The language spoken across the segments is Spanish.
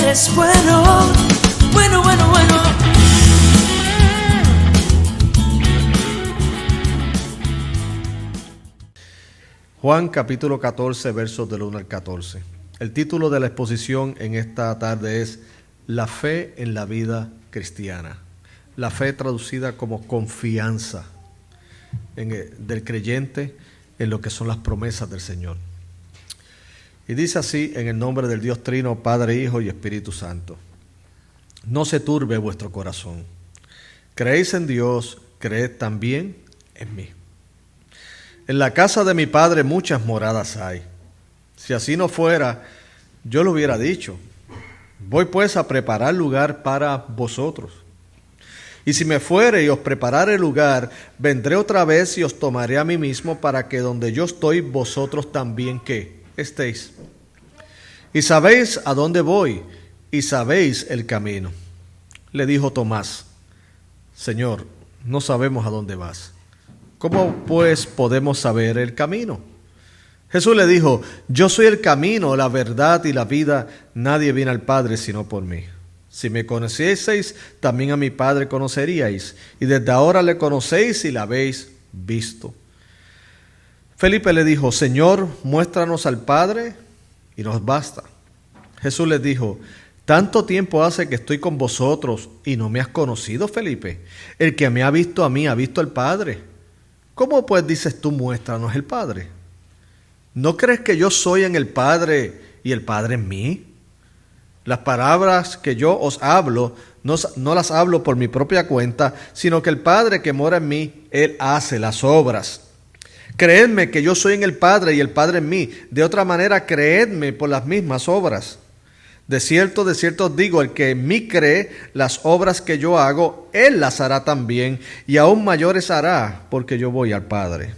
eres bueno, bueno, bueno, bueno. Juan capítulo 14, versos del 1 al 14. El título de la exposición en esta tarde es La fe en la vida cristiana. La fe traducida como confianza del creyente en lo que son las promesas del Señor. Y dice así, en el nombre del Dios Trino, Padre, Hijo y Espíritu Santo. No se turbe vuestro corazón. Creéis en Dios, creed también en mí. En la casa de mi Padre muchas moradas hay. Si así no fuera, yo lo hubiera dicho. Voy pues a preparar lugar para vosotros. Y si me fuere y os preparare lugar, vendré otra vez y os tomaré a mí mismo, para que donde yo estoy, vosotros también ¿qué? Estéis. Y sabéis a dónde voy, y sabéis el camino. Le dijo Tomás: Señor, no sabemos a dónde vas. ¿Cómo pues podemos saber el camino? Jesús le dijo: Yo soy el camino, la verdad y la vida. Nadie viene al Padre sino por mí. Si me conocieseis, también a mi Padre conoceríais. Y desde ahora le conocéis y le habéis visto. Felipe le dijo: Señor, muéstranos al Padre y nos basta. Jesús les dijo: ¿Tanto tiempo hace que estoy con vosotros y no me has conocido, Felipe? El que me ha visto a mí ha visto al Padre. ¿Cómo pues dices tú, muéstranos el Padre? ¿No crees que yo soy en el Padre y el Padre en mí? Las palabras que yo os hablo, no las hablo por mi propia cuenta, sino que el Padre que mora en mí, Él hace las obras. Creedme que yo soy en el Padre y el Padre en mí. De otra manera, creedme por las mismas obras. De cierto os digo, el que en mí cree, las obras que yo hago, Él las hará también, y aún mayores hará, porque yo voy al Padre.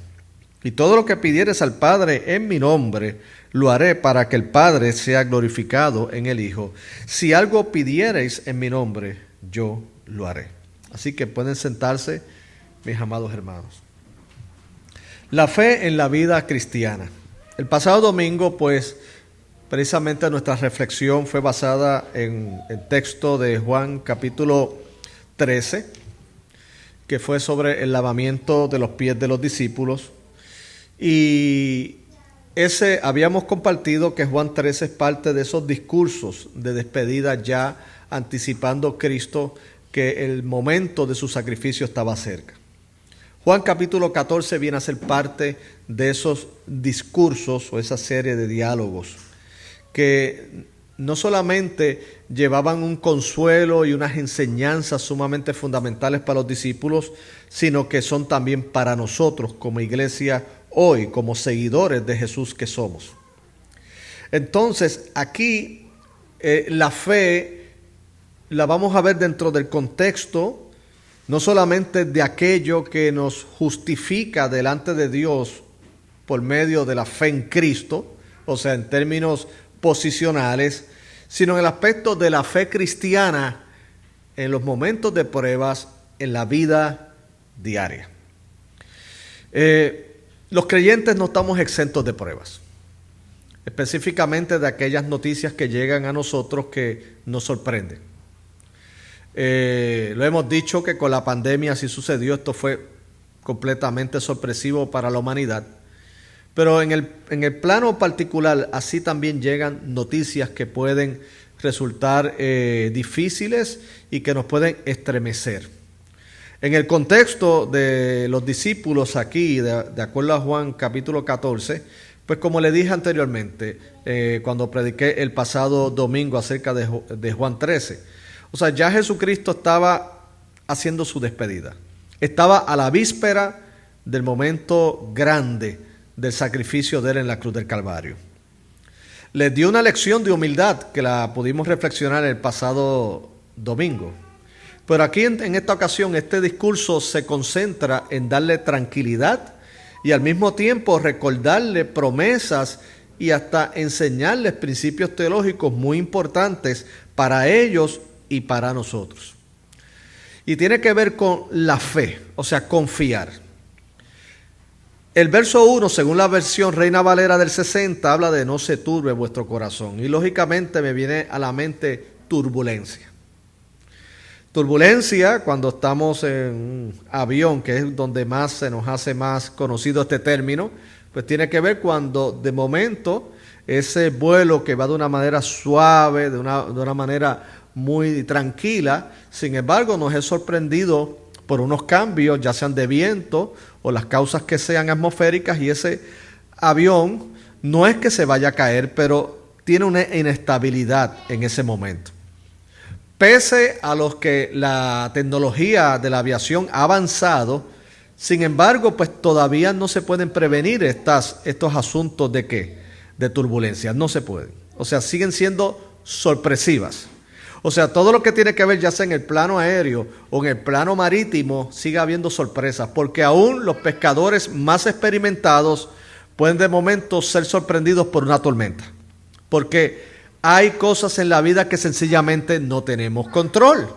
Y todo lo que pidieres al Padre en mi nombre, lo haré para que el Padre sea glorificado en el Hijo. Si algo pidiereis en mi nombre, yo lo haré. Así que pueden sentarse, mis amados hermanos. La fe en la vida cristiana. El pasado domingo, pues, precisamente nuestra reflexión fue basada en el texto de Juan capítulo 13, que fue sobre el lavamiento de los pies de los discípulos. Y habíamos compartido que Juan 13 es parte de esos discursos de despedida, ya anticipando Cristo que el momento de su sacrificio estaba cerca. Juan capítulo 14 viene a ser parte de esos discursos o esa serie de diálogos que no solamente llevaban un consuelo y unas enseñanzas sumamente fundamentales para los discípulos, sino que son también para nosotros como iglesia hoy, como seguidores de Jesús que somos. Entonces, aquí la fe la vamos a ver dentro del contexto, no solamente de aquello que nos justifica delante de Dios por medio de la fe en Cristo, o sea, en términos posicionales, sino en el aspecto de la fe cristiana en los momentos de pruebas en la vida diaria. Los creyentes no estamos exentos de pruebas, específicamente de aquellas noticias que llegan a nosotros que nos sorprenden. Lo hemos dicho que con la pandemia así sucedió, esto fue completamente sorpresivo para la humanidad. Pero en el plano particular, así también llegan noticias que pueden resultar difíciles y que nos pueden estremecer. En el contexto de los discípulos aquí, de acuerdo a Juan capítulo 14, pues como le dije anteriormente, cuando prediqué el pasado domingo acerca de Juan 13, o sea, ya Jesucristo estaba haciendo su despedida. Estaba a la víspera del momento grande del sacrificio de Él en la cruz del Calvario. Les dio una lección de humildad que la pudimos reflexionar el pasado domingo. Pero aquí en esta ocasión este discurso se concentra en darle tranquilidad y al mismo tiempo recordarle promesas y hasta enseñarles principios teológicos muy importantes para ellos y para nosotros. Y tiene que ver con la fe, o sea, confiar. El verso 1, según la versión Reina Valera del 60, habla de no se turbe vuestro corazón. Y lógicamente me viene a la mente turbulencia. Turbulencia, cuando estamos en un avión, que es donde más se nos hace más conocido este término, pues tiene que ver cuando de momento ese vuelo que va de una manera suave, de una manera muy tranquila, sin embargo nos es sorprendido por unos cambios, ya sean de viento o las causas que sean atmosféricas, y ese avión no es que se vaya a caer, pero tiene una inestabilidad en ese momento. Pese a los que la tecnología de la aviación ha avanzado, sin embargo, pues todavía no se pueden prevenir estos asuntos de ¿qué? De turbulencia, no se pueden. O sea, siguen siendo sorpresivas. O sea, todo lo que tiene que ver ya sea en el plano aéreo o en el plano marítimo, sigue habiendo sorpresas, porque aún los pescadores más experimentados pueden de momento ser sorprendidos por una tormenta, porque hay cosas en la vida que sencillamente no tenemos control.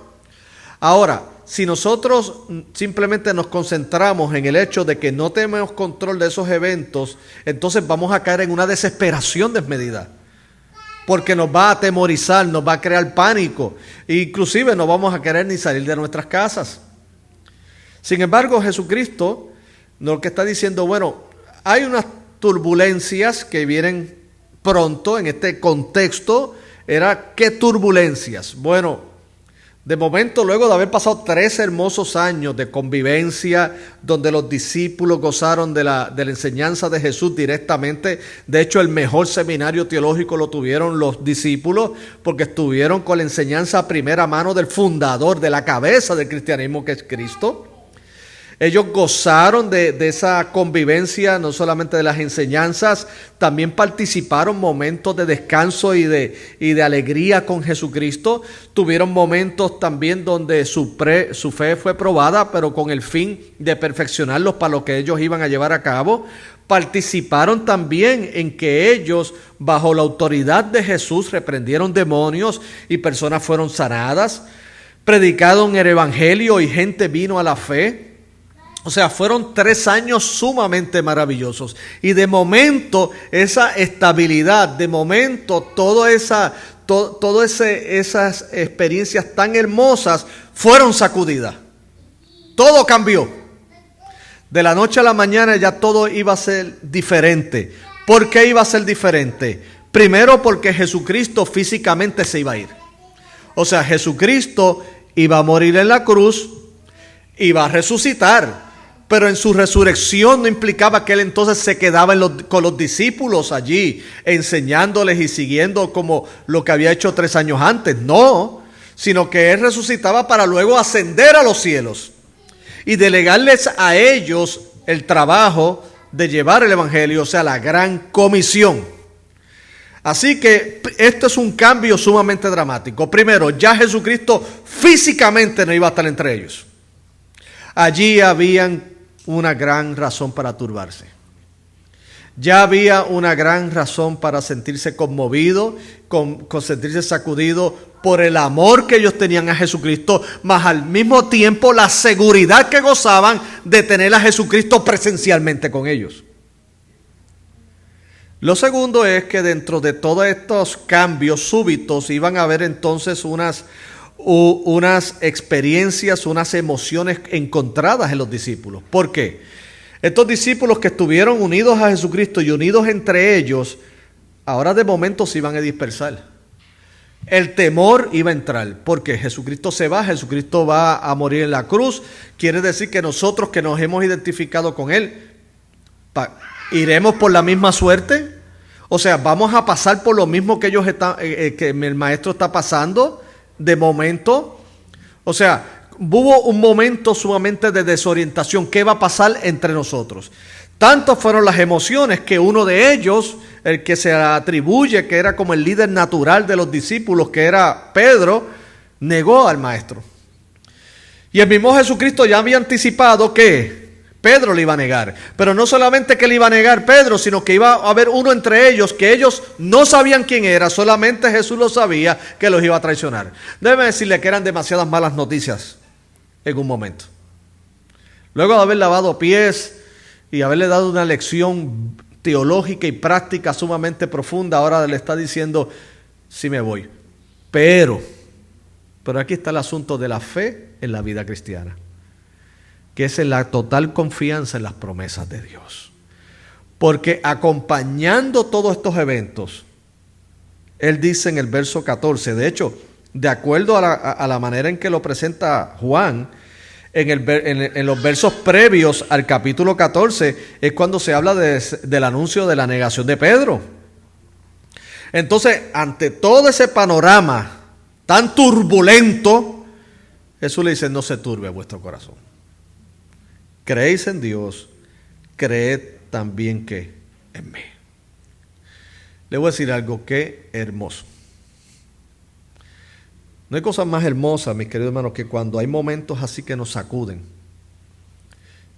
Ahora, si nosotros simplemente nos concentramos en el hecho de que no tenemos control de esos eventos, entonces vamos a caer en una desesperación desmedida, porque nos va a atemorizar, nos va a crear pánico, e inclusive no vamos a querer ni salir de nuestras casas. Sin embargo, Jesucristo lo que está diciendo, bueno, hay unas turbulencias que vienen pronto. En este contexto era ¿qué turbulencias? Bueno, de momento, luego de haber pasado 3 hermosos años de convivencia, donde los discípulos gozaron de la enseñanza de Jesús directamente. De hecho, el mejor seminario teológico lo tuvieron los discípulos, porque estuvieron con la enseñanza a primera mano del fundador, de la cabeza del cristianismo, que es Cristo. Ellos gozaron de esa convivencia, no solamente de las enseñanzas, también participaron momentos de descanso y de alegría con Jesucristo. Tuvieron momentos también donde su fe fue probada, pero con el fin de perfeccionarlos para lo que ellos iban a llevar a cabo. Participaron también en que ellos, bajo la autoridad de Jesús, reprendieron demonios y personas fueron sanadas. Predicaron el evangelio y gente vino a la fe. O sea, fueron 3 años sumamente maravillosos. Y de momento, esa estabilidad, de momento, todas esas experiencias tan hermosas fueron sacudidas. Todo cambió. De la noche a la mañana ya todo iba a ser diferente. ¿Por qué iba a ser diferente? Primero, porque Jesucristo físicamente se iba a ir. O sea, Jesucristo iba a morir en la cruz, iba a resucitar. Pero en su resurrección no implicaba que él entonces se quedaba con los discípulos allí, enseñándoles y siguiendo como lo que había hecho 3 años antes. No, sino que él resucitaba para luego ascender a los cielos y delegarles a ellos el trabajo de llevar el evangelio, o sea, la gran comisión. Así que esto es un cambio sumamente dramático. Primero, ya Jesucristo físicamente no iba a estar entre ellos. Allí habían una gran razón para turbarse. Ya había una gran razón para sentirse conmovido, con sentirse sacudido por el amor que ellos tenían a Jesucristo, más al mismo tiempo la seguridad que gozaban de tener a Jesucristo presencialmente con ellos. Lo segundo es que dentro de todos estos cambios súbitos iban a haber entonces unas experiencias, unas emociones encontradas en los discípulos. ¿Por qué? Estos discípulos que estuvieron unidos a Jesucristo y unidos entre ellos, ahora de momento se iban a dispersar. El temor iba a entrar, porque Jesucristo se va, Jesucristo va a morir en la cruz. Quiere decir que nosotros que nos hemos identificado con Él, ¿iremos por la misma suerte? O sea, ¿vamos a pasar por lo mismo que que el Maestro está pasando? De momento, o sea, hubo un momento sumamente de desorientación. ¿Qué va a pasar entre nosotros? Tantas fueron las emociones que uno de ellos, el que se atribuye que era como el líder natural de los discípulos, que era Pedro, negó al Maestro. Y el mismo Jesucristo ya había anticipado que Pedro le iba a negar. Pero no solamente que le iba a negar Pedro, sino que iba a haber uno entre ellos que ellos no sabían quién era, solamente Jesús lo sabía, que los iba a traicionar. Déjeme decirle que eran demasiadas malas noticias en un momento. Luego de haber lavado pies y haberle dado una lección teológica y práctica sumamente profunda, ahora le está diciendo, sí me voy. Pero Pero aquí está el asunto de la fe en la vida cristiana, que es en la total confianza en las promesas de Dios. Porque acompañando todos estos eventos, él dice en el verso 14, de hecho, de acuerdo a la manera en que lo presenta Juan, en los versos previos al capítulo 14, es cuando se habla del anuncio de la negación de Pedro. Entonces, ante todo ese panorama tan turbulento, Jesús le dice: no se turbe vuestro corazón. Creéis en Dios, creed también que en mí. Le voy a decir algo que hermoso. No hay cosa más hermosa, mis queridos hermanos, que cuando hay momentos así que nos sacuden,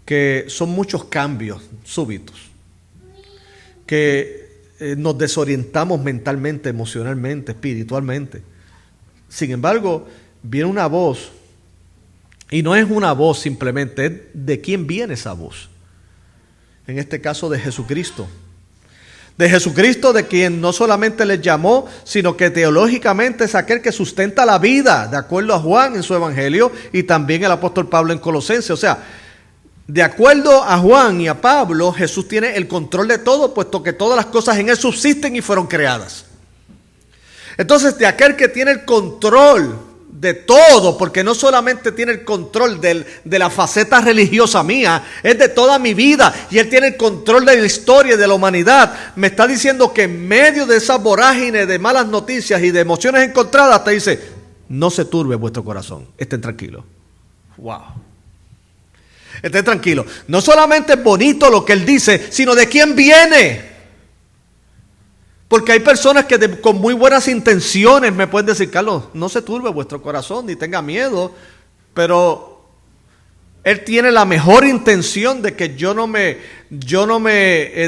que son muchos cambios súbitos, que nos desorientamos mentalmente, emocionalmente, espiritualmente. Sin embargo, viene una voz, y no es una voz simplemente, es de quién viene esa voz. En este caso de Jesucristo. De Jesucristo, de quien no solamente les llamó, sino que teológicamente es aquel que sustenta la vida, de acuerdo a Juan en su evangelio, y también el apóstol Pablo en Colosenses. O sea, de acuerdo a Juan y a Pablo, Jesús tiene el control de todo, puesto que todas las cosas en él subsisten y fueron creadas. Entonces, de aquel que tiene el control de todo, porque no solamente tiene el control de la faceta religiosa mía, es de toda mi vida, y Él tiene el control de la historia y de la humanidad. Me está diciendo que en medio de esa vorágine de malas noticias y de emociones encontradas, te dice: no se turbe vuestro corazón, estén tranquilos. Wow. Estén tranquilos. No solamente es bonito lo que Él dice, sino de quién viene. Porque hay personas que con muy buenas intenciones me pueden decir: Carlos, no se turbe vuestro corazón, ni tenga miedo. Pero Él tiene la mejor intención de que yo no me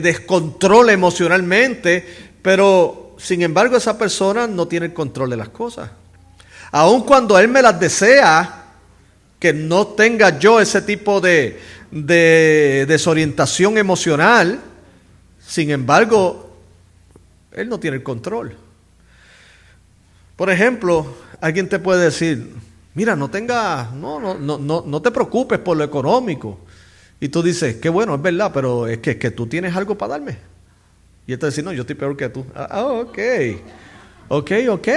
descontrole emocionalmente. Pero sin embargo, esa persona no tiene el control de las cosas. Aun cuando Él me las desea, que no tenga yo ese tipo de desorientación emocional, sin embargo, Él no tiene el control. Por ejemplo, alguien te puede decir: mira, no te preocupes por lo económico. Y tú dices: qué bueno, es verdad, pero es que tú tienes algo para darme. Y él te dice: no, yo estoy peor que tú. Ok.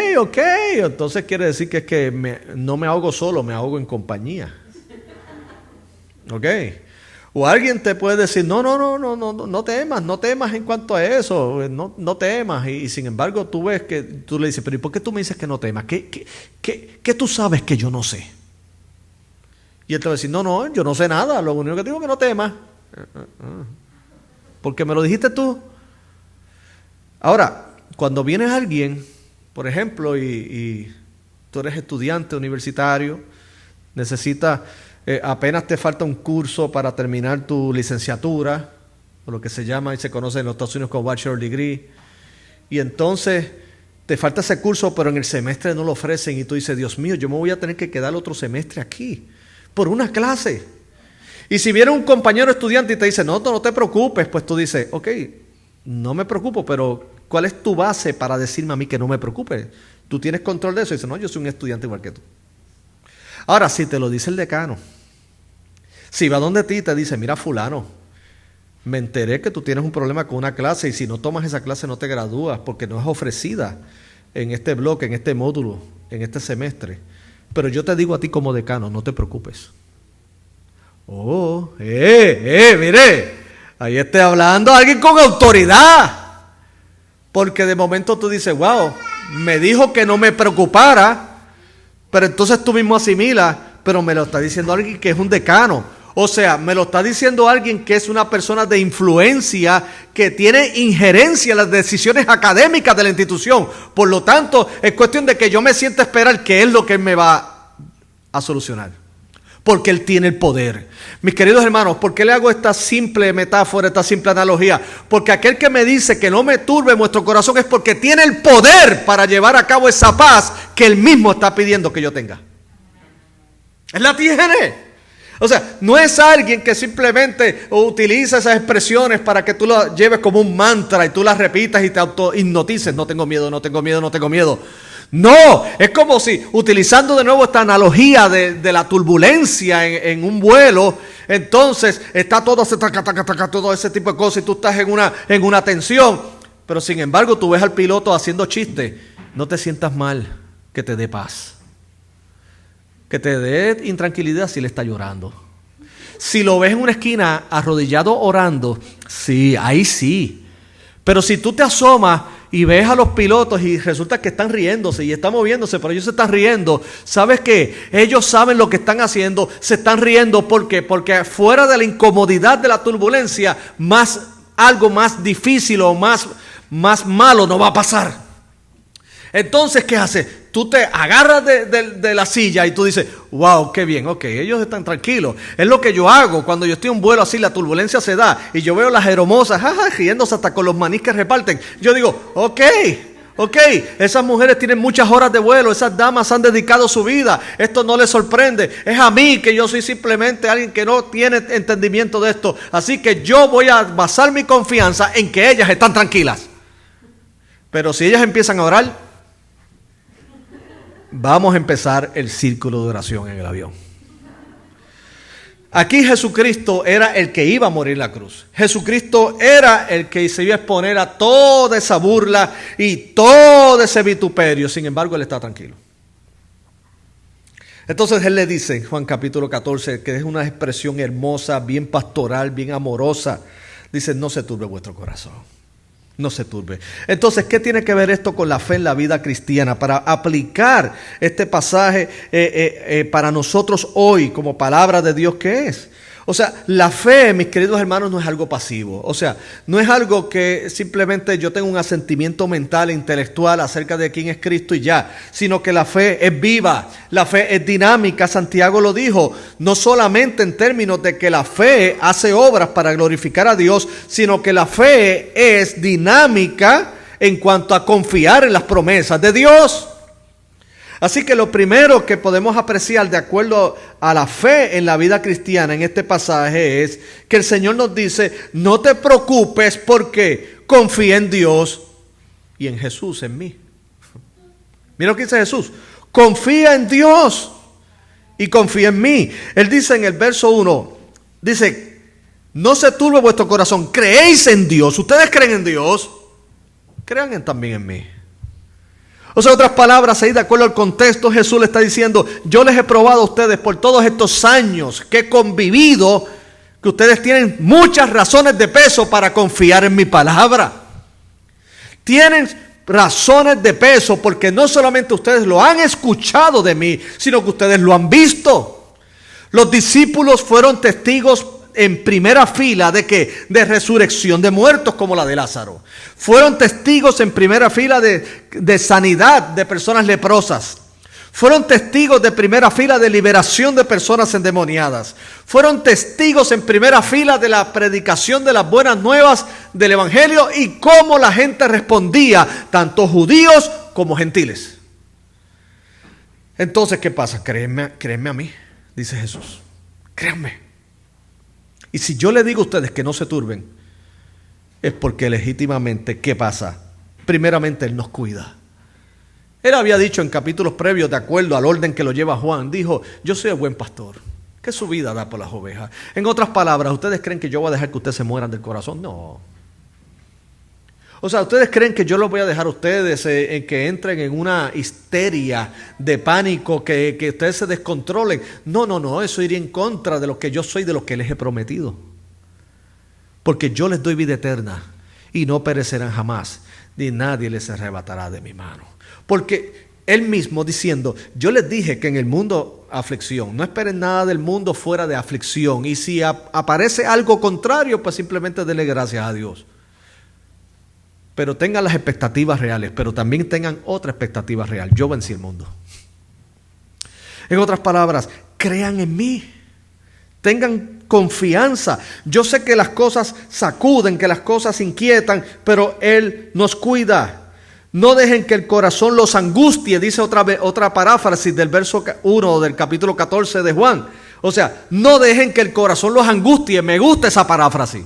Entonces quiere decir que es que no me ahogo solo, me ahogo en compañía. Ok. O alguien te puede decir: no temas en cuanto a eso, no temas. Y sin embargo tú ves que tú le dices: pero ¿y por qué tú me dices que no temas? ¿Qué tú sabes que yo no sé? Y él te va a decir: no, yo no sé nada, lo único que digo es que no temas. Porque me lo dijiste tú. Ahora, cuando viene alguien, por ejemplo, y tú eres estudiante universitario, necesitas... apenas te falta un curso para terminar tu licenciatura, o lo que se llama y se conoce en los Estados Unidos como Bachelor Degree, y entonces te falta ese curso, pero en el semestre no lo ofrecen, y tú dices: Dios mío, yo me voy a tener que quedar otro semestre aquí, por una clase. Y si viene un compañero estudiante y te dice: no te preocupes, pues tú dices: ok, no me preocupo, pero ¿cuál es tu base para decirme a mí que no me preocupe? ¿Tú tienes control de eso? Y dice: no, yo soy un estudiante igual que tú. Ahora, si te lo dice el decano, si va donde ti y te dice: mira, fulano, me enteré que tú tienes un problema con una clase, y si no tomas esa clase no te gradúas porque no es ofrecida en este bloque, en este módulo, en este semestre. Pero yo te digo a ti como decano: no te preocupes. Mire, ahí está hablando alguien con autoridad. Porque de momento tú dices: wow, me dijo que no me preocupara. Pero entonces tú mismo asimilas: pero me lo está diciendo alguien que es un decano. O sea, me lo está diciendo alguien que es una persona de influencia, que tiene injerencia en las decisiones académicas de la institución. Por lo tanto, es cuestión de que yo me sienta a esperar qué es lo que él me va a solucionar. Porque Él tiene el poder. Mis queridos hermanos, ¿por qué le hago esta simple metáfora, esta simple analogía? Porque aquel que me dice que no me turbe vuestro corazón es porque tiene el poder para llevar a cabo esa paz que Él mismo está pidiendo que yo tenga. Él la tiene. O sea, no es alguien que simplemente utiliza esas expresiones para que tú las lleves como un mantra y tú las repitas y te auto-hipnotices. No tengo miedo, no tengo miedo, no tengo miedo. No, es como si, utilizando de nuevo esta analogía de la turbulencia en un vuelo, entonces está todo ese tipo de cosas y tú estás en una tensión, pero sin embargo tú ves al piloto haciendo chistes. No te sientas mal, que te dé paz, que te dé intranquilidad si le está llorando. Si lo ves en una esquina arrodillado orando, sí, ahí sí. Pero si tú te asomas y ves a los pilotos y resulta que están riéndose y están moviéndose, pero ellos se están riendo, ¿sabes qué? Ellos saben lo que están haciendo, se están riendo. ¿Por qué? Porque fuera de la incomodidad de la turbulencia, algo más difícil o más malo no va a pasar. Entonces, ¿qué haces? Tú te agarras de la silla y tú dices, wow, qué bien, ok, ellos están tranquilos. Es lo que yo hago cuando yo estoy en un vuelo así, la turbulencia se da y yo veo las aeromosas, riéndose hasta con los manís que reparten. Yo digo, ok, esas mujeres tienen muchas horas de vuelo, esas damas han dedicado su vida, esto no les sorprende. Es a mí que yo soy simplemente alguien que no tiene entendimiento de esto. Así que yo voy a basar mi confianza en que ellas están tranquilas. Pero si ellas empiezan a orar, vamos a empezar el círculo de oración en el avión. Aquí Jesucristo era el que iba a morir en la cruz. Jesucristo era el que se iba a exponer a toda esa burla y todo ese vituperio. Sin embargo, él está tranquilo. Entonces él le dice, Juan capítulo 14, que es una expresión hermosa, bien pastoral, bien amorosa. Dice, no se turbe vuestro corazón. No se turbe. Entonces, ¿qué tiene que ver esto con la fe en la vida cristiana? Para aplicar este pasaje para nosotros hoy como palabra de Dios, ¿qué es? O sea, la fe, mis queridos hermanos, no es algo pasivo. O sea, no es algo que simplemente yo tengo un asentimiento mental e intelectual acerca de quién es Cristo y ya, sino que la fe es viva, la fe es dinámica. Santiago lo dijo, no solamente en términos de que la fe hace obras para glorificar a Dios, sino que la fe es dinámica en cuanto a confiar en las promesas de Dios. Así que lo primero que podemos apreciar de acuerdo a la fe en la vida cristiana en este pasaje es que el Señor nos dice, no te preocupes porque confía en Dios y en Jesús, en mí. Mira lo que dice Jesús, confía en Dios y confía en mí. Él dice en el verso 1, dice, no se turbe vuestro corazón, creéis en Dios, ustedes creen en Dios, crean también en mí. O sea, otras palabras, ahí de acuerdo al contexto, Jesús le está diciendo, yo les he probado a ustedes por todos estos años que he convivido, que ustedes tienen muchas razones de peso para confiar en mi palabra. Tienen razones de peso porque no solamente ustedes lo han escuchado de mí, sino que ustedes lo han visto. Los discípulos fueron testigos en primera fila de resurrección de muertos como la de Lázaro. Fueron testigos en primera fila de sanidad de personas leprosas. Fueron testigos de primera fila de liberación de personas endemoniadas. Fueron testigos en primera fila de la predicación de las buenas nuevas del evangelio y cómo la gente respondía, tanto judíos como gentiles. Entonces, ¿qué pasa? Créanme a mí, dice Jesús. Créanme. Y si yo le digo a ustedes que no se turben, es porque legítimamente, ¿qué pasa? Primeramente, Él nos cuida. Él había dicho en capítulos previos, de acuerdo al orden que lo lleva Juan, dijo, yo soy el buen pastor, que su vida da por las ovejas. En otras palabras, ¿ustedes creen que yo voy a dejar que ustedes se mueran del corazón? No. O sea, ¿ustedes creen que yo los voy a dejar a ustedes que entren en una histeria de pánico, que ustedes se descontrolen? No, eso iría en contra de lo que yo soy, de lo que les he prometido. Porque yo les doy vida eterna y no perecerán jamás, ni nadie les arrebatará de mi mano. Porque Él mismo diciendo, yo les dije que en el mundo aflicción, no esperen nada del mundo fuera de aflicción. Y si aparece algo contrario, pues simplemente denle gracias a Dios. Pero tengan las expectativas reales, pero también tengan otra expectativa real. Yo vencí el mundo. En otras palabras, crean en mí. Tengan confianza. Yo sé que las cosas sacuden, que las cosas inquietan, pero Él nos cuida. No dejen que el corazón los angustie, dice otra paráfrasis del verso 1 del capítulo 14 de Juan. O sea, no dejen que el corazón los angustie. Me gusta esa paráfrasis.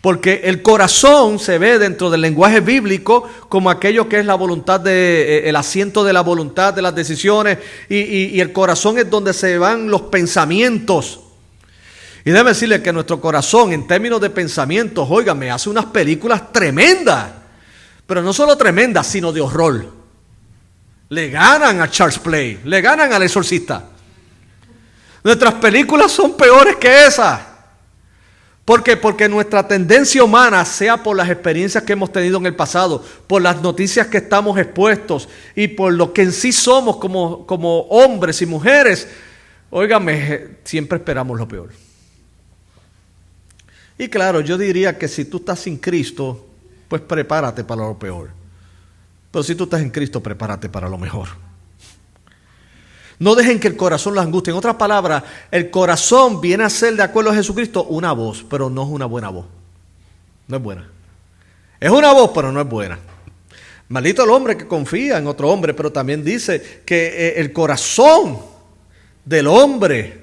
Porque el corazón se ve dentro del lenguaje bíblico como aquello que es la voluntad, el asiento de la voluntad, de las decisiones, y el corazón es donde se van los pensamientos. Y déjeme decirle que nuestro corazón, en términos de pensamientos, óigame, hace unas películas tremendas, pero no solo tremendas, sino de horror. Le ganan a Charles Play, le ganan al Exorcista. Nuestras películas son peores que esas. ¿Por qué? Porque nuestra tendencia humana, sea por las experiencias que hemos tenido en el pasado, por las noticias que estamos expuestos y por lo que en sí somos como hombres y mujeres, óigame, siempre esperamos lo peor. Y claro, yo diría que si tú estás sin Cristo, pues prepárate para lo peor. Pero si tú estás en Cristo, prepárate para lo mejor. No dejen que el corazón los angustie. En otras palabras, el corazón viene a ser, de acuerdo a Jesucristo, una voz, pero no es una buena voz. No es buena. Es una voz, pero no es buena. Maldito el hombre que confía en otro hombre, pero también dice que el corazón del hombre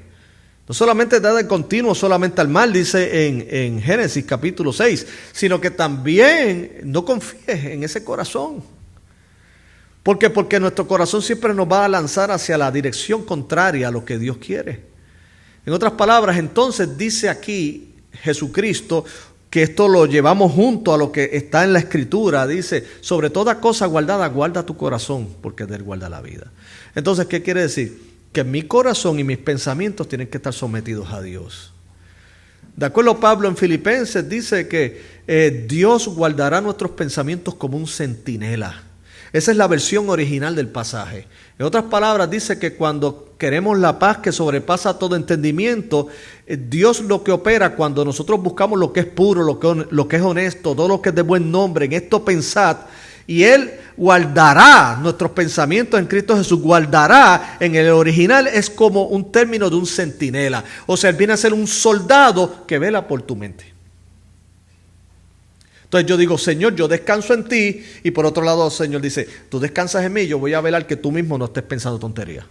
no solamente da de continuo solamente al mal, dice en Génesis capítulo 6, sino que también no confíes en ese corazón. ¿Por qué? Porque nuestro corazón siempre nos va a lanzar hacia la dirección contraria a lo que Dios quiere. En otras palabras, entonces dice aquí Jesucristo que esto lo llevamos junto a lo que está en la Escritura. Dice, sobre toda cosa guardada, guarda tu corazón, porque de él guarda la vida. Entonces, ¿qué quiere decir? Que mi corazón y mis pensamientos tienen que estar sometidos a Dios. De acuerdo a Pablo en Filipenses, dice que Dios guardará nuestros pensamientos como un centinela. Esa es la versión original del pasaje. En otras palabras, dice que cuando queremos la paz que sobrepasa todo entendimiento, Dios lo que opera cuando nosotros buscamos lo que es puro, lo que es honesto, todo lo que es de buen nombre, en esto pensad, y Él guardará nuestros pensamientos en Cristo Jesús. Guardará, en el original, es como un término de un centinela. O sea, Él viene a ser un soldado que vela por tu mente. Entonces yo digo, Señor, yo descanso en ti, y por otro lado el Señor dice, tú descansas en mí, yo voy a velar que tú mismo no estés pensando tonterías.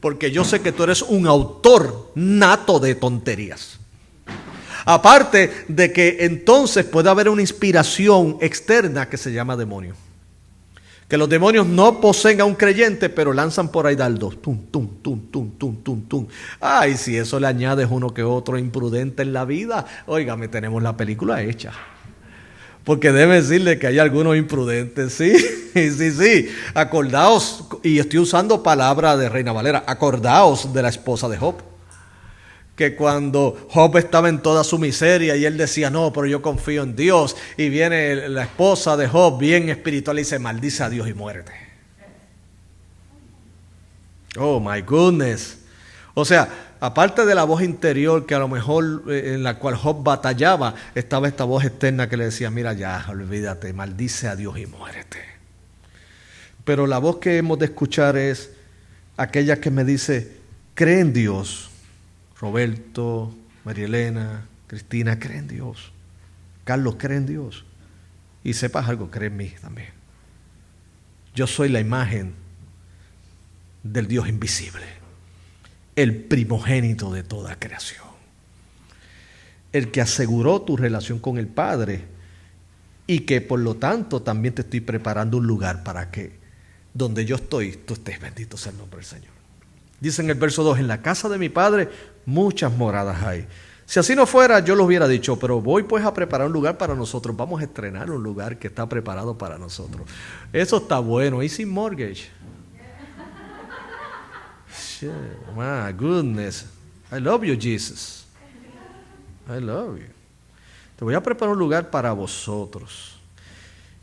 Porque yo sé que tú eres un autor nato de tonterías. Aparte de que entonces puede haber una inspiración externa que se llama demonio. Que los demonios no poseen a un creyente, pero lanzan por ahí dardos. Tum, tum, tum, tum, tum, tum, tum. Ay, si eso le añades uno que otro imprudente en la vida, óigame, tenemos la película hecha. Porque debe decirle que hay algunos imprudentes, sí, sí. Acordaos, y estoy usando palabra de Reina Valera, acordaos de la esposa de Job. Que cuando Job estaba en toda su miseria y él decía, no, pero yo confío en Dios. Y viene la esposa de Job, bien espiritual, y dice, maldice a Dios y muérete. Oh, my goodness. O sea, aparte de la voz interior que a lo mejor en la cual Job batallaba, estaba esta voz externa que le decía, mira ya, olvídate, maldice a Dios y muérete. Pero la voz que hemos de escuchar es aquella que me dice, cree en Dios. Roberto, María Elena, Cristina, cree en Dios. Carlos, cree en Dios. Y sepas algo, cree en mí también. Yo soy la imagen del Dios invisible, el primogénito de toda creación, el que aseguró tu relación con el Padre y que por lo tanto también te estoy preparando un lugar para que donde yo estoy, tú estés. Bendito sea el nombre del Señor. Dice en el verso 2, en la casa de mi Padre muchas moradas hay. Si así no fuera, yo lo hubiera dicho, pero voy pues a preparar un lugar para nosotros. Vamos a estrenar un lugar que está preparado para nosotros. Eso está bueno. Y sin mortgage. Shit, my goodness. I love you, Jesus. I love you. Te voy a preparar un lugar para vosotros.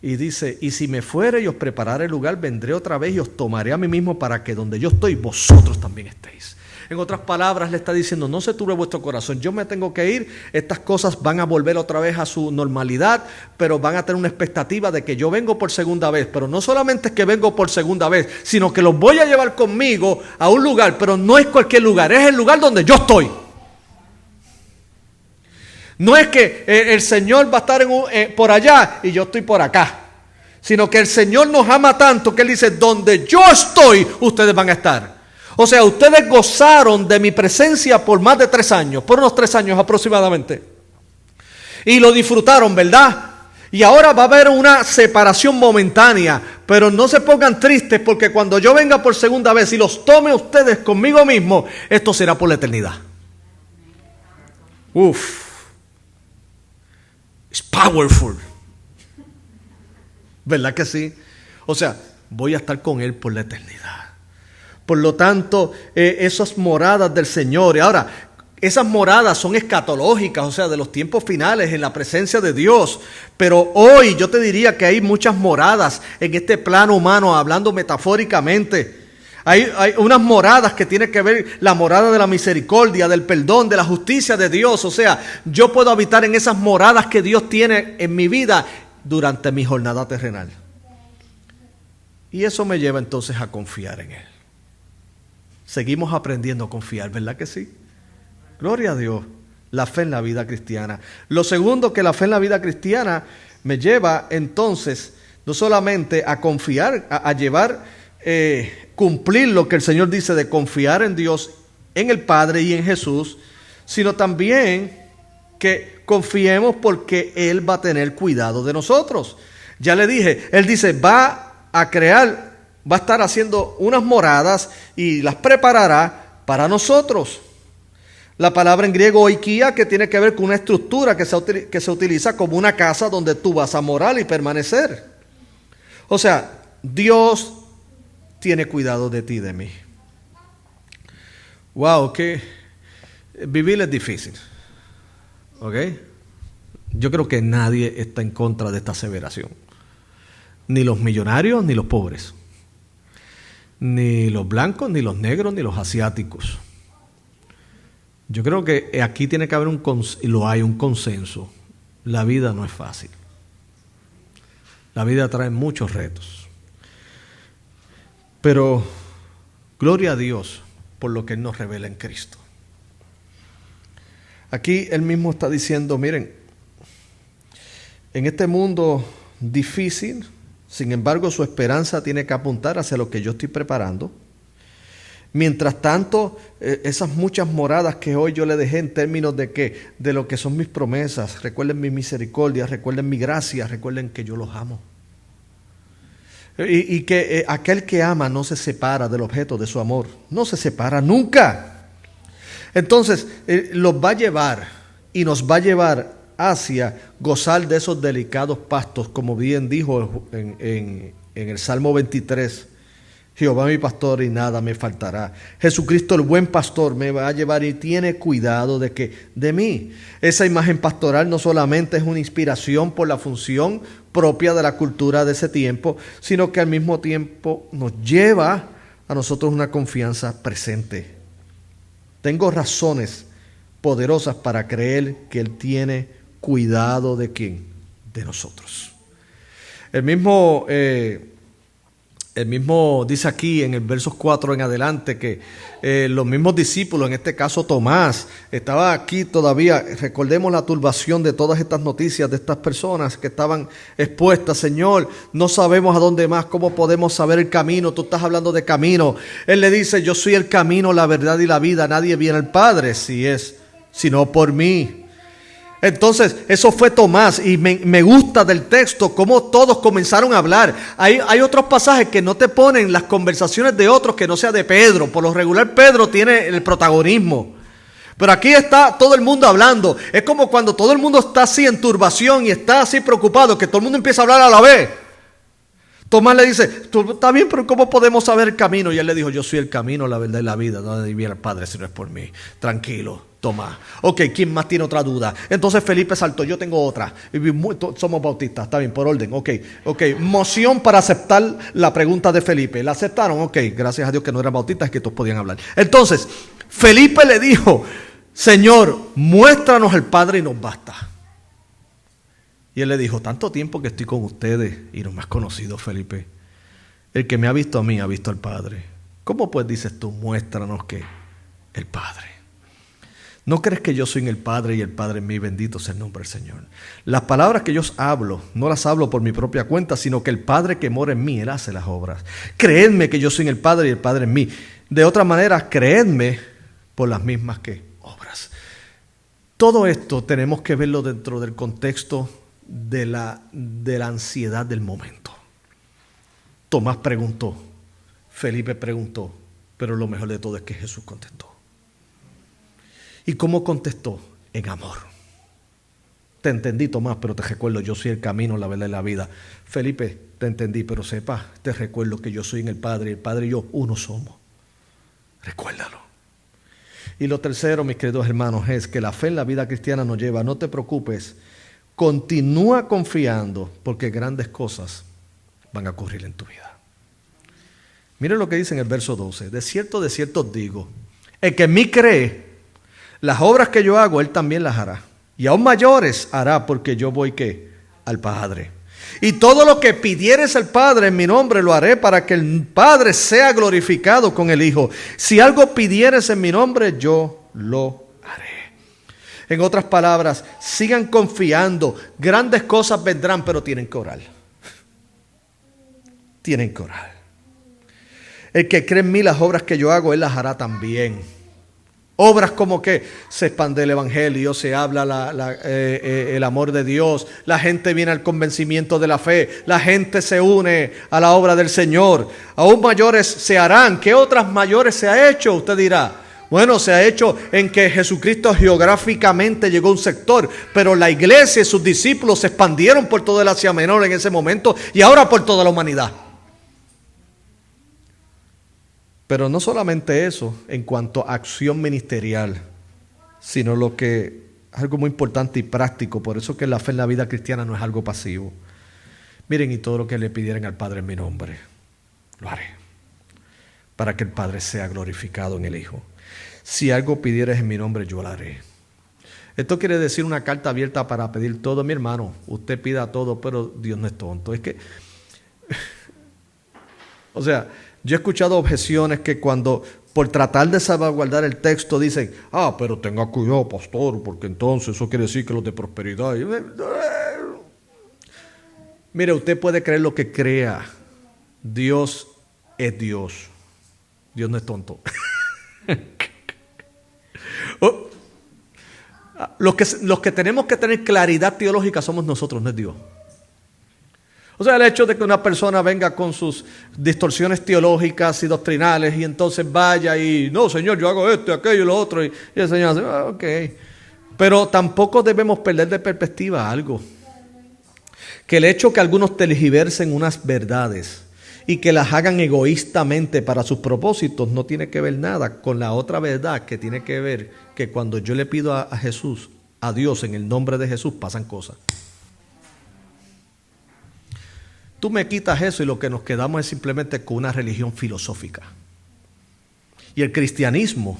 Y dice, y si me fuere y os prepararé el lugar, vendré otra vez y os tomaré a mí mismo para que donde yo estoy, vosotros también estéis. En otras palabras, le está diciendo, no se turbe vuestro corazón, yo me tengo que ir, estas cosas van a volver otra vez a su normalidad, pero van a tener una expectativa de que yo vengo por segunda vez, pero no solamente es que vengo por segunda vez, sino que los voy a llevar conmigo a un lugar, pero no es cualquier lugar, es el lugar donde yo estoy. No es que el Señor va a estar por allá y yo estoy por acá, sino que el Señor nos ama tanto que Él dice, donde yo estoy, ustedes van a estar. O sea, ustedes gozaron de mi presencia por más de 3 años, por unos 3 años aproximadamente. Y lo disfrutaron, ¿verdad? Y ahora va a haber una separación momentánea, pero no se pongan tristes porque cuando yo venga por segunda vez y los tome ustedes conmigo mismo, esto será por la eternidad. It's powerful. ¿Verdad que sí? O sea, voy a estar con Él por la eternidad. Por lo tanto, esas moradas del Señor. Y ahora, esas moradas son escatológicas, o sea, de los tiempos finales en la presencia de Dios. Pero hoy yo te diría que hay muchas moradas en este plano humano, hablando metafóricamente. Hay unas moradas que tienen que ver la morada de la misericordia, del perdón, de la justicia de Dios. O sea, yo puedo habitar en esas moradas que Dios tiene en mi vida durante mi jornada terrenal. Y eso me lleva entonces a confiar en Él. Seguimos aprendiendo a confiar, ¿verdad que sí? Gloria a Dios, la fe en la vida cristiana. Lo segundo que la fe en la vida cristiana me lleva entonces no solamente a confiar, a llevar, cumplir lo que el Señor dice de confiar en Dios, en el Padre y en Jesús, sino también que confiemos porque Él va a tener cuidado de nosotros. Ya le dije, Él dice, va a crear, va a estar haciendo unas moradas y las preparará para nosotros. La palabra en griego oikia, que tiene que ver con una estructura que se utiliza como una casa donde tú vas a morar y permanecer. O sea, Dios tiene cuidado de ti y de mí. Wow, que vivir es difícil. ¿Ok? Yo creo que nadie está en contra de esta aseveración. Ni los millonarios, ni los pobres. Ni los blancos, ni los negros, ni los asiáticos. Yo creo que aquí tiene que haber un consenso. La vida no es fácil. La vida trae muchos retos. Pero gloria a Dios por lo que Él nos revela en Cristo. Aquí Él mismo está diciendo, miren, en este mundo difícil, sin embargo, su esperanza tiene que apuntar hacia lo que yo estoy preparando. Mientras tanto, esas muchas moradas que hoy yo le dejé en términos de lo que son mis promesas, recuerden mi misericordia, recuerden mi gracia, recuerden que yo los amo. Y que aquel que ama no se separa del objeto de su amor, no se separa nunca. Entonces, los va a llevar y nos va a llevar hacia gozar de esos delicados pastos, como bien dijo en el Salmo 23. Jehová mi pastor y nada me faltará. Jesucristo el buen pastor me va a llevar y tiene cuidado de mí. Esa imagen pastoral no solamente es una inspiración por la función propia de la cultura de ese tiempo, sino que al mismo tiempo nos lleva a nosotros una confianza presente. Tengo razones poderosas para creer que Él tiene cuidado de ¿quién? De nosotros. El mismo dice aquí en el versos 4 en adelante que los mismos discípulos, en este caso Tomás, estaba aquí todavía. Recordemos la turbación de todas estas noticias de estas personas que estaban expuestas. Señor, no sabemos a dónde más, cómo podemos saber el camino, tú estás hablando de camino. Él le dice, yo soy el camino, la verdad y la vida, nadie viene al Padre sino por mí. Entonces, eso fue Tomás y me gusta del texto cómo todos comenzaron a hablar. Hay otros pasajes que no te ponen las conversaciones de otros que no sea de Pedro. Por lo regular, Pedro tiene el protagonismo. Pero aquí está todo el mundo hablando. Es como cuando todo el mundo está así en turbación y está así preocupado, que todo el mundo empieza a hablar a la vez. Tomás le dice, está bien, pero ¿cómo podemos saber el camino? Y él le dijo, yo soy el camino, la verdad y la vida. No viene al Padre si no es por mí. Tranquilo, Tomás. Ok, ¿quién más tiene otra duda? Entonces Felipe saltó, yo tengo otra. Somos bautistas, está bien, por orden. Ok. Moción para aceptar la pregunta de Felipe. ¿La aceptaron? Ok, gracias a Dios que no eran bautistas, que todos podían hablar. Entonces, Felipe le dijo, Señor, muéstranos el Padre y nos basta. Y él le dijo, tanto tiempo que estoy con ustedes y no me has conocido, Felipe. El que me ha visto a mí ha visto al Padre. ¿Cómo pues dices tú, muéstranos que el Padre? ¿No crees que yo soy en el Padre y el Padre en mí? Bendito sea el nombre del Señor. Las palabras que yo hablo, no las hablo por mi propia cuenta, sino que el Padre que mora en mí, Él hace las obras. Creedme que yo soy en el Padre y el Padre en mí. De otra manera, creedme por las mismas que obras. Todo esto tenemos que verlo dentro del contexto de la ansiedad del momento. Tomás preguntó, Felipe preguntó, pero lo mejor de todo es que Jesús contestó. ¿Y cómo contestó? En amor. Te entendí, Tomás, pero te recuerdo, yo soy el camino, la verdad y la vida. Felipe, te entendí, pero sepa, te recuerdo que yo soy en el Padre, el Padre y yo uno somos. Recuérdalo. Y lo tercero, mis queridos hermanos, es que la fe en la vida cristiana nos lleva, no te preocupes, continúa confiando, porque grandes cosas van a ocurrir en tu vida. Miren lo que dice en el verso 12. De cierto os digo, el que en mí cree, las obras que yo hago, él también las hará. Y aún mayores hará, porque yo voy, ¿qué? Al Padre. Y todo lo que pidieres al Padre en mi nombre lo haré, para que el Padre sea glorificado con el Hijo. Si algo pidieres en mi nombre, yo lo haré. En otras palabras, sigan confiando. Grandes cosas vendrán, pero tienen que orar. Tienen que orar. El que cree en mí, las obras que yo hago, él las hará también. Obras como que se expande el evangelio, se habla el amor de Dios, la gente viene al convencimiento de la fe, la gente se une a la obra del Señor. Aún mayores se harán. ¿Qué otras mayores se ha hecho? Usted dirá. Bueno, se ha hecho en que Jesucristo geográficamente llegó a un sector, pero la iglesia y sus discípulos se expandieron por todo el Asia Menor en ese momento y ahora por toda la humanidad. Pero no solamente eso en cuanto a acción ministerial, sino lo que es algo muy importante y práctico. Por eso que la fe en la vida cristiana no es algo pasivo. Miren, y todo lo que le pidieran al Padre en mi nombre, lo haré, para que el Padre sea glorificado en el Hijo. Si algo pidieres en mi nombre, yo lo haré. Esto quiere decir una carta abierta para pedir todo, mi hermano. Usted pida todo, pero Dios no es tonto. Es que, o sea, yo he escuchado objeciones que cuando, por tratar de salvaguardar el texto, dicen, pero tenga cuidado, pastor, porque entonces eso quiere decir que los de prosperidad. Mire, usted puede creer lo que crea. Dios es Dios. Dios no es tonto. Los que tenemos que tener claridad teológica somos nosotros, no es Dios. O sea, el hecho de que una persona venga con sus distorsiones teológicas y doctrinales y entonces vaya y, no, Señor, yo hago esto, aquello y lo otro, y el Señor dice, ok. Pero tampoco debemos perder de perspectiva algo. Que el hecho que algunos tergiversen unas verdades y que las hagan egoístamente para sus propósitos no tiene que ver nada con la otra verdad, que tiene que ver que cuando yo le pido a Jesús, a Dios, en el nombre de Jesús, pasan cosas. Tú me quitas eso y lo que nos quedamos es simplemente con una religión filosófica. Y el cristianismo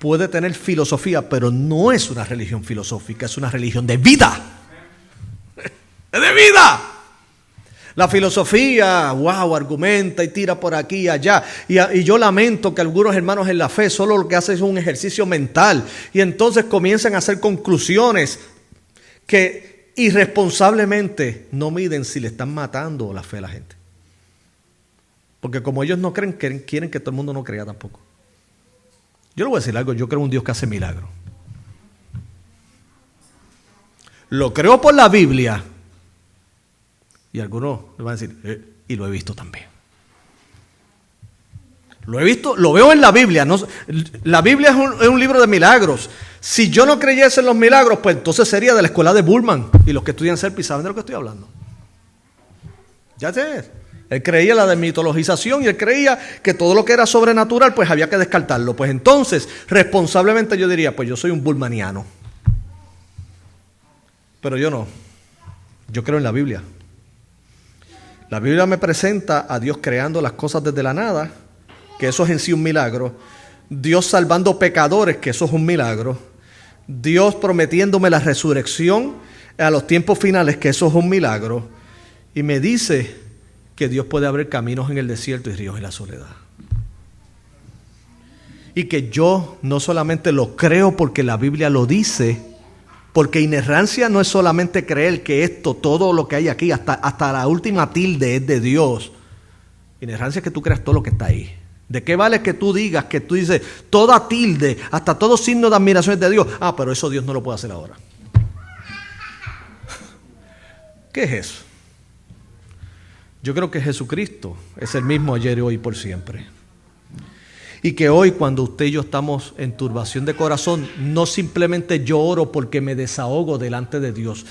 puede tener filosofía, pero no es una religión filosófica, es una religión de vida. ¡Es de vida! La filosofía, argumenta y tira por aquí y allá. Y yo lamento que algunos hermanos en la fe solo lo que hacen es un ejercicio mental. Y entonces comienzan a hacer conclusiones que irresponsablemente no miden si le están matando la fe a la gente. Porque como ellos no creen, quieren que todo el mundo no crea tampoco. Yo le voy a decir algo, yo creo en un Dios que hace milagros. Lo creo por la Biblia. Y algunos le van a decir, y lo he visto también. Lo he visto, lo veo en la Biblia. No, la Biblia es un libro de milagros. Si yo no creyese en los milagros, pues entonces sería de la escuela de Bullman. Y los que estudian Serpi saben de lo que estoy hablando. Ya sé. Él creía la desmitologización y él creía que todo lo que era sobrenatural, pues había que descartarlo. Pues entonces, responsablemente yo diría, pues yo soy un bullmaniano. Pero yo no. Yo creo en la Biblia. La Biblia me presenta a Dios creando las cosas desde la nada, que eso es en sí un milagro. Dios salvando pecadores, que eso es un milagro. Dios prometiéndome la resurrección a los tiempos finales, que eso es un milagro. Y me dice que Dios puede abrir caminos en el desierto y ríos en la soledad. Y que yo no solamente lo creo porque la Biblia lo dice, porque inerrancia no es solamente creer que esto, todo lo que hay aquí, hasta la última tilde es de Dios. Inerrancia es que tú creas todo lo que está ahí. ¿De qué vale que tú digas, que tú dices toda tilde, hasta todo signo de admiración es de Dios? Ah, pero eso Dios no lo puede hacer ahora. ¿Qué es eso? Yo creo que Jesucristo es el mismo ayer y hoy por siempre. Y que hoy, cuando usted y yo estamos en turbación de corazón, no simplemente yo oro porque me desahogo delante de Dios.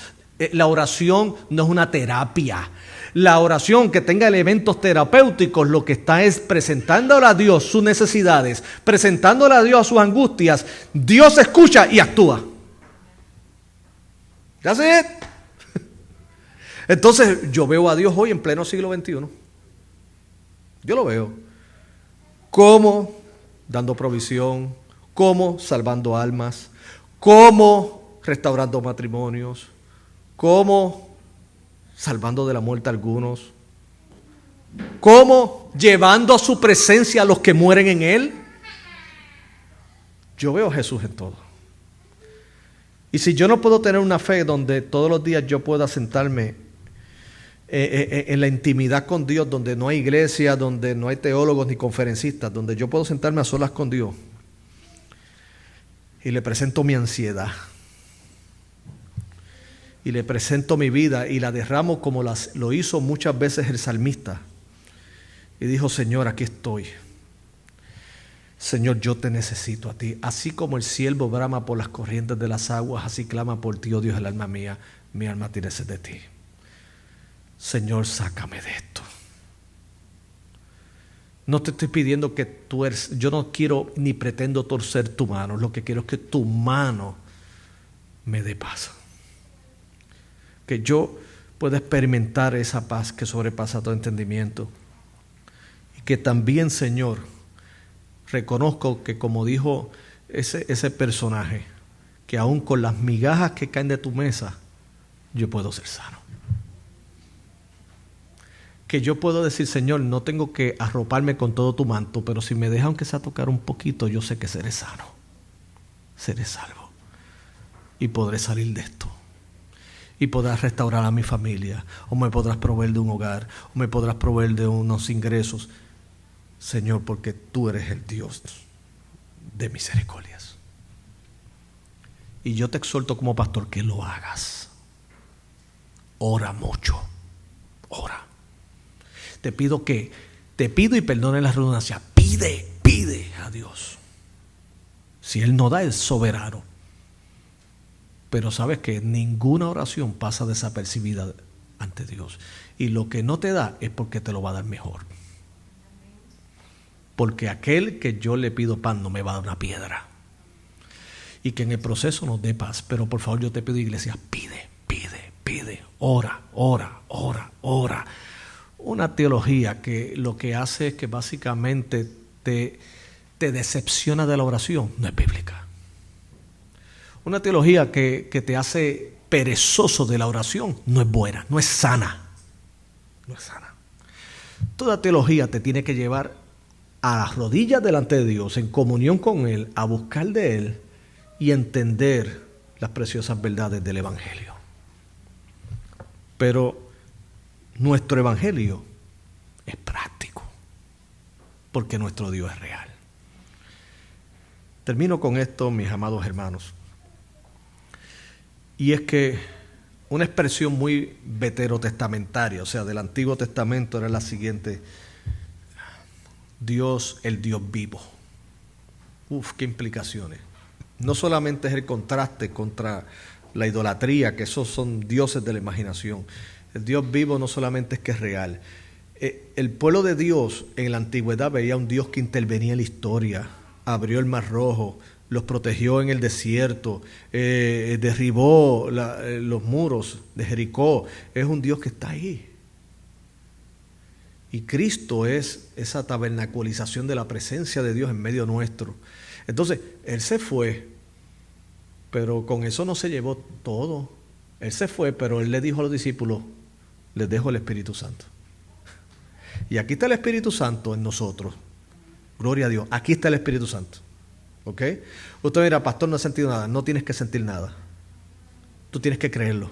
La oración no es una terapia. La oración que tenga elementos terapéuticos lo que está es presentándole a Dios sus necesidades, presentándole a Dios sus angustias. Dios escucha y actúa. That's it. Entonces yo veo a Dios hoy en pleno siglo XXI. Yo lo veo. ¿Cómo? Dando provisión. ¿Cómo? Salvando almas. ¿Cómo? Restaurando matrimonios. ¿Cómo? Salvando de la muerte a algunos. ¿Cómo? Llevando a su presencia a los que mueren en Él. Yo veo a Jesús en todo. Y si yo no puedo tener una fe donde todos los días yo pueda sentarme en la intimidad con Dios, donde no hay iglesia, donde no hay teólogos ni conferencistas, donde yo puedo sentarme a solas con Dios y le presento mi ansiedad y le presento mi vida y la derramo como lo hizo muchas veces el salmista, y dijo: Señor, aquí estoy. Señor, yo te necesito a ti. Así como el siervo brama por las corrientes de las aguas, así clama por ti, oh Dios, el alma mía. Mi alma tiene sed de ti. Señor, sácame de esto. No te estoy pidiendo que tú eres, yo no quiero ni pretendo torcer tu mano. Lo que quiero es que tu mano me dé paz. Que yo pueda experimentar esa paz que sobrepasa todo entendimiento. Y que también, Señor, reconozco que, como dijo ese personaje, que aún con las migajas que caen de tu mesa, yo puedo ser sano. Que yo puedo decir: Señor, no tengo que arroparme con todo tu manto, pero si me deja aunque sea tocar un poquito, yo sé que seré sano, seré salvo y podré salir de esto. Y podrás restaurar a mi familia, o me podrás proveer de un hogar, o me podrás proveer de unos ingresos. Señor, porque tú eres el Dios de misericordias. Y yo te exhorto como pastor que lo hagas. Ora mucho. Ora. Te pido y perdone la redundancia. Pide a Dios. Si Él no da, es soberano. Pero sabes que ninguna oración pasa desapercibida ante Dios. Y lo que no te da es porque te lo va a dar mejor. Porque aquel que yo le pido pan no me va a dar una piedra. Y que en el proceso nos dé paz. Pero por favor, yo te pido, iglesia, pide. Ora. Una teología que lo que hace es que básicamente te decepciona de la oración, no es bíblica. Una teología que te hace perezoso de la oración no es buena, no es sana. No es sana. Toda teología te tiene que llevar a las rodillas delante de Dios, en comunión con Él, a buscar de Él y entender las preciosas verdades del Evangelio. Pero nuestro Evangelio es práctico, porque nuestro Dios es real. Termino con esto, mis amados hermanos. Y es que una expresión muy veterotestamentaria, o sea, del Antiguo Testamento, era la siguiente: Dios, el Dios vivo. Qué implicaciones. No solamente es el contraste contra la idolatría, que esos son dioses de la imaginación. El Dios vivo no solamente es que es real. El pueblo de Dios en la antigüedad veía a un Dios que intervenía en la historia, abrió el Mar Rojo, los protegió en el desierto, derribó los muros de Jericó. Es un Dios que está ahí. Y Cristo es esa tabernaculización de la presencia de Dios en medio nuestro. Entonces, Él se fue, pero con eso no se llevó todo. Él se fue, pero Él le dijo a los discípulos: les dejo el Espíritu Santo. Y aquí está el Espíritu Santo en nosotros. Gloria a Dios. Aquí está el Espíritu Santo. ¿Ok? Usted mira: pastor, no he sentido nada. No tienes que sentir nada. Tú tienes que creerlo.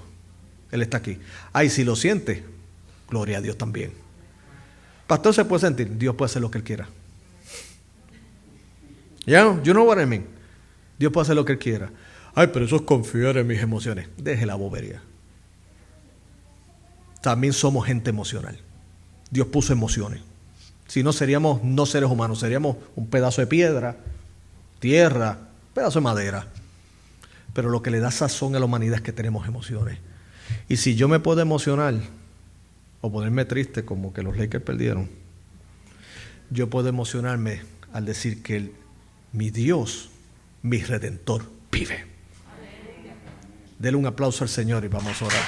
Él está aquí. Ay, si lo siente, gloria a Dios también. Pastor, se puede sentir. Dios puede hacer lo que Él quiera. You know what I mean? Dios puede hacer lo que Él quiera. Ay, pero eso es confiar en mis emociones. Deje la bobería. También somos gente emocional. Dios puso emociones. Si no, seríamos no seres humanos, seríamos un pedazo de piedra, tierra, un pedazo de madera. Pero lo que le da sazón a la humanidad es que tenemos emociones. Y si yo me puedo emocionar o ponerme triste como que los Lakers perdieron, yo puedo emocionarme al decir que mi Dios, mi Redentor, vive. Dele un aplauso al Señor y vamos a orar.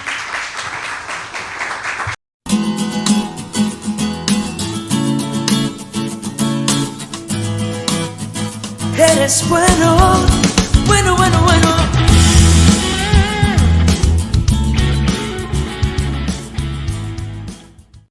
Eres bueno, bueno, bueno, bueno.